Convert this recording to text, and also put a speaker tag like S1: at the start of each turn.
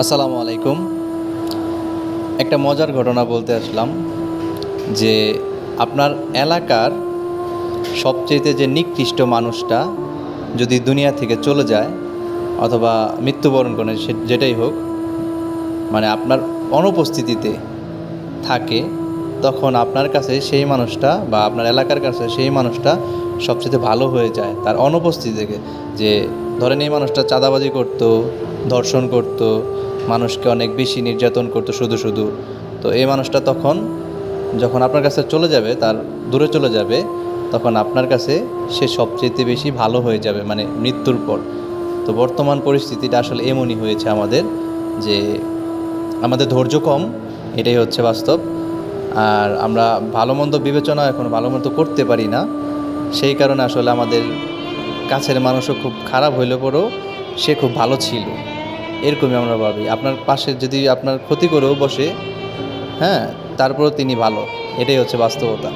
S1: আসসালামু আলাইকুম। একটা মজার ঘটনা বলতে আসলাম যে আপনার এলাকার সবচাইতে যে নিকৃষ্ট মানুষটা যদি দুনিয়া থেকে চলে যায় অথবা মৃত্যুবরণ করে সে যেটাই হোক, মানে আপনার অনুপস্থিতিতে থাকে, তখন আপনার কাছে সেই মানুষটা বা আপনার এলাকার কাছে সেই মানুষটা সবচেয়ে ভালো হয়ে যায় তার অনুপস্থিতি থেকে। যে ধরেন এই মানুষটা চাঁদাবাজি করতো, ধর্ষণ করতো, মানুষকে অনেক বেশি নির্যাতন করতো শুধু শুধু। তো এই মানুষটা তখন যখন আপনার কাছে চলে যাবে, তার দূরে চলে যাবে, তখন আপনার কাছে সে সবচেয়ে বেশি ভালো হয়ে যাবে, মানে মৃত্যুর পর। তো বর্তমান পরিস্থিতিটা আসলে এমনই হয়েছে আমাদের, যে আমাদের ধৈর্য কম, এটাই হচ্ছে বাস্তব। আর আমরা ভালো মন্দ বিবেচনা এখন ভালো মন্দ করতে পারি না, সেই কারণে আসলে আমাদের কাছের মানুষও খুব খারাপ হইলে পরেও সে খুব ভালো ছিল, এরকমই আমরা ভাবি। আপনার পাশে যদি আপনার ক্ষতি করেও বসে, হ্যাঁ, তারপরেও তিনি ভালো, এটাই হচ্ছে বাস্তবতা।